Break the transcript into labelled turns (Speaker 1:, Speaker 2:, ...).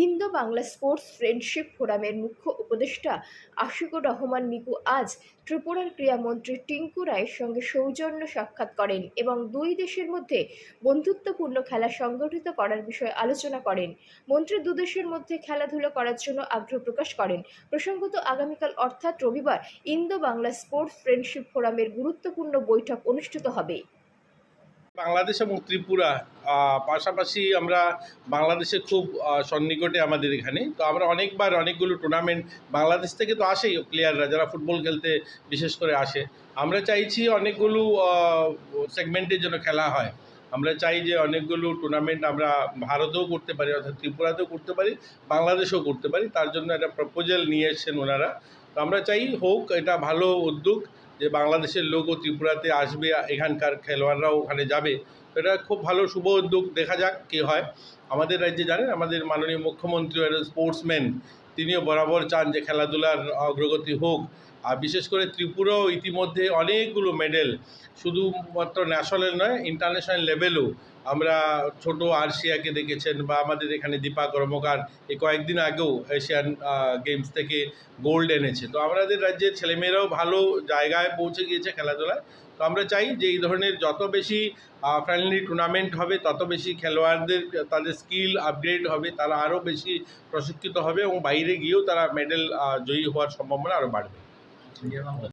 Speaker 1: Indo Bangla sports friendship ফোরামের মুখ্য উপদেষ্টা আশিকুর রহমান মিকু আজ ত্রিপুরার ক্রীড়ামন্ত্রী টিঙ্কু রায়ের সঙ্গে সৌজন্য সাক্ষাৎ করেন এবং দুই দেশের মধ্যে বন্ধুত্বপূর্ণ খেলা সংগঠিত করার বিষয়ে আলোচনা করেন। মন্ত্রী দুদেশের মধ্যে খেলাধুলা করার জন্য আগ্রহ প্রকাশ করেন। প্রসঙ্গত, আগামীকাল অর্থাৎ রবিবার ইন্দো বাংলা স্পোর্টস ফ্রেন্ডশিপ ফোরামের গুরুত্বপূর্ণ বৈঠক অনুষ্ঠিত হবে।
Speaker 2: বাংলাদেশ এবং ত্রিপুরা পাশাপাশি আমরা বাংলাদেশে খুব সন্নিকটে আমাদের এখানে, তো আমরা অনেকগুলো টুর্নামেন্ট বাংলাদেশ থেকে তো আসেই প্লেয়াররা যারা ফুটবল খেলতে বিশেষ করে আসে। আমরা চাইছি অনেকগুলো সেগমেন্টের জন্য খেলা হয়। আমরা চাই যে অনেকগুলো টুর্নামেন্ট আমরা ভারতেও করতে পারি, অর্থাৎ ত্রিপুরাতেও করতে পারি, বাংলাদেশেও করতে পারি। তার জন্য একটা প্রপোজাল নিয়ে এসেছেন ওনারা। তো আমরা চাই হোক, এটা ভালো উদ্যোগ যে বাংলাদেশের লোকও ত্রিপুরাতে আসবে, এখানকার খেলোয়াড়রাও ওখানে যাবে। তো এটা খুব ভালো শুভ উদ্যোগ, দেখা যাক কী হয়। আমাদের রাজ্যে জানেন আমাদের মাননীয় মুখ্যমন্ত্রী স্পোর্টসম্যান, তিনিও বরাবর চান যে খেলাধুলার অগ্রগতি হোক। আর বিশেষ করে ত্রিপুরাও ইতিমধ্যে অনেকগুলো মেডেল, শুধুমাত্র ন্যাশনাল নয়, ইন্টারন্যাশনাল লেভেলেও আমরা ছোট আরশিয়াকে দেখেছেন, বা আমাদের এখানে দীপা কর্মকার এই কয়েকদিন আগেও এশিয়ান গেমস থেকে গোল্ড এনেছে। তো আমাদের রাজ্যের ছেলেমেয়েরাও ভালো জায়গায় পৌঁছে গিয়েছে খেলাধুলায়। তো আমরা চাই যে এই ধরনের যত বেশি ফ্রেন্ডলি টুর্নামেন্ট হবে, তত বেশি খেলোয়াড়দের তাদের স্কিল আপগ্রেড হবে, তারা আরও বেশি প্রশিক্ষিত হবে এবং বাইরে গিয়েও তারা মেডেল জয়ী হওয়ার সম্ভাবনা আরও বাড়বে।